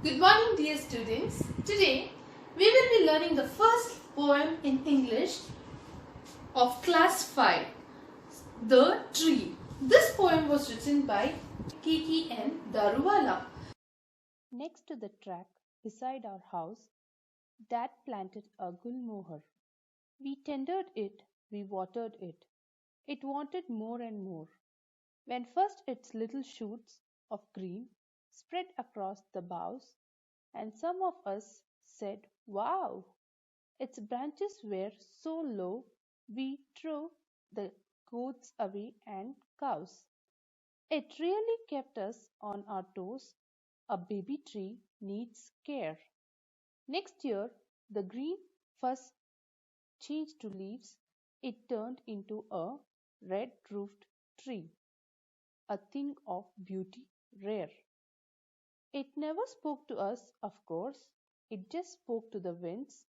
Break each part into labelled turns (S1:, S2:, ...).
S1: Good morning, dear students. Today we will be learning the first poem in English of class 5, The Tree. This poem was written by Kiki N. Daruwala.
S2: Next to the track beside our house, Dad planted a gulmohar. We tended it, we watered it. It wanted more and more. When first its little shoots of green spread across the boughs, and some of us said, "Wow!" Its branches were so low we drove the goats away and cows. It really kept us on our toes. A baby tree needs care. Next year, the green fuss changed to leaves. It turned into a red-roofed tree, a thing of beauty rare. It never spoke to us, of course. It just spoke to the winds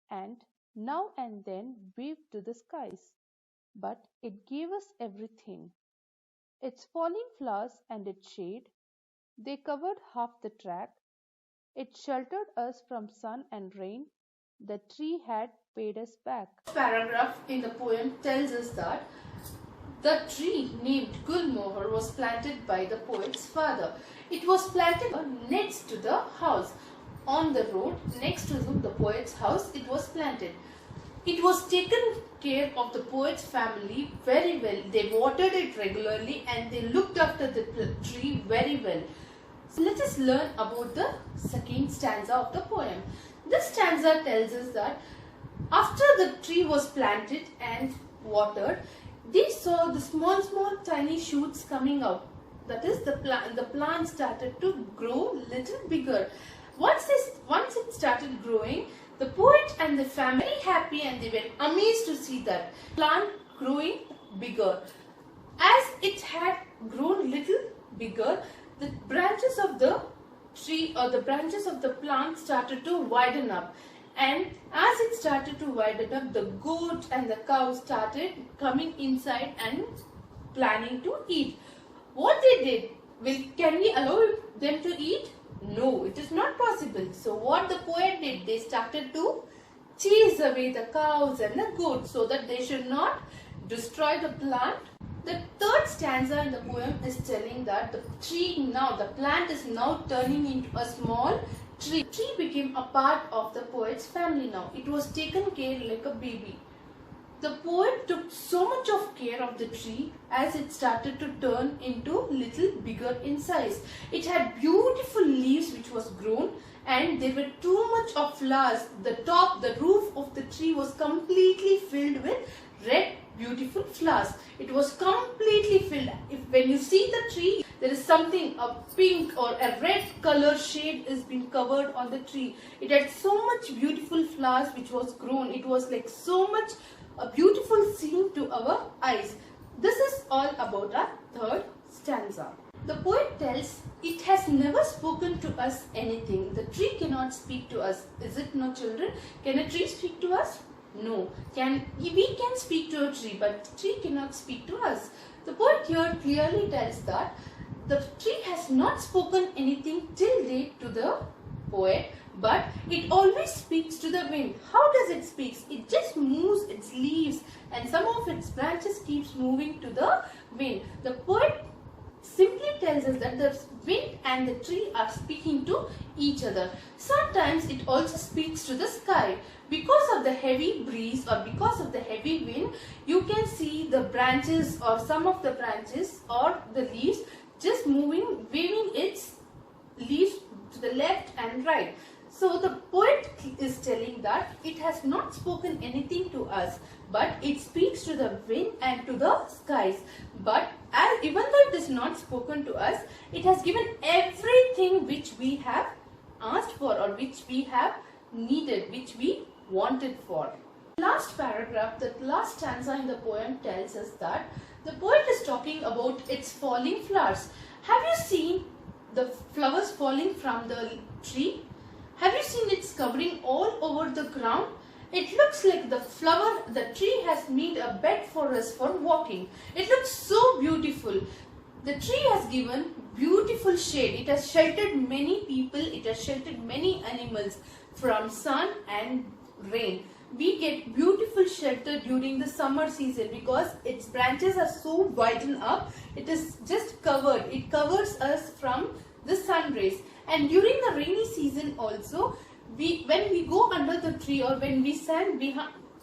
S2: and now and then waved to the skies. But it gave us everything. Its falling flowers and its shade, they covered half the track. It sheltered us from sun and rain. The tree had paid us back.
S1: Paragraph in the poem tells us that the tree named Gulmohar was planted by the poet's father. It was planted next to the house. On the road next to the poet's house, it was planted. It was taken care of the poet's family very well. They watered it regularly and they looked after the tree very well. So let us learn about the second stanza of the poem. This stanza tells us that after the tree was planted and watered, they saw the small tiny shoots coming out. That is, the plant started to grow little bigger. Once it started growing, the poet and the family were very happy and they were amazed to see that plant growing bigger. As it had grown little bigger, the branches of the tree or the branches of the plant started to widen up. And as it started to widen up, the goat and the cow started coming inside and planning to eat. What they did, can we allow them to eat? No, it is not possible. So what the poet did, they started to chase away the cows and the goats so that they should not destroy the plant. The third stanza in the poem is telling that the plant is now turning into a small tree. The tree became a part of the poet's family now. It was taken care like a baby. The poet took so much of care of the tree as it started to turn into little bigger in size. It had beautiful leaves which was grown and there were too much of flowers. The roof of the tree was completely filled with red beautiful flowers. It was completely filled. When you see the tree, there is something, a pink or a red color shade is being covered on the tree. It had so much beautiful flowers which was grown. It was like so much a beautiful scene to our eyes. This is all about our third stanza. The poet tells, it has never spoken to us anything. The tree cannot speak to us. Is it no, children? Can a tree speak to us? No. We can speak to a tree, but the tree cannot speak to us. The poet here clearly tells that the tree has not spoken anything till date to the poet, but it always speaks to the wind. How does it speak? It just moves its leaves and some of its branches keeps moving to the wind. The poet simply tells us that the wind and the tree are speaking to each other. Sometimes it also speaks to the sky. Because of the heavy breeze or because of the heavy wind, you can see the branches or some of the branches or the leaves just moving, waving its leaves to the left and right. So the poet is telling that it has not spoken anything to us, but it speaks to the wind and to the skies. But even though it is not spoken to us, it has given everything which we have asked for or which we have needed, which we wanted for. Last paragraph, the last stanza in the poem tells us that the poet is talking about its falling flowers. Have you seen the flowers falling from the tree? Have you seen it's covering all over the ground? It looks like the tree has made a bed for us for walking. It looks so beautiful. The tree has given beautiful shade. It has sheltered many people. It has has sheltered many animals from sun and rain. We get beautiful shelter during the summer season because its branches are so widened up. It is just covered. It covers us from the sun rays. And during the rainy season also, when we go under the tree or when we stand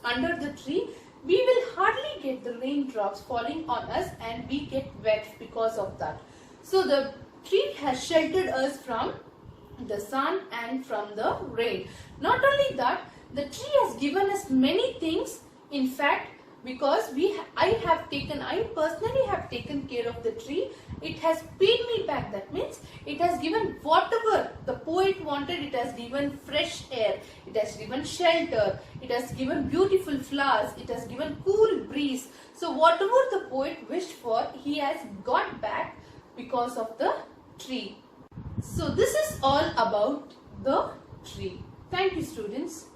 S1: under the tree, we will hardly get the raindrops falling on us and we get wet because of that. So the tree has sheltered us from the sun and from the rain. Not only that, the tree has given us many things. In fact, because I personally have taken care of the tree, it has paid me back. That means it has given whatever the poet wanted. It has given fresh air, it has given shelter, it has given beautiful flowers, it has given cool breeze. So whatever the poet wished for, he has got back because of the tree. So this is all about the tree. Thank you, students.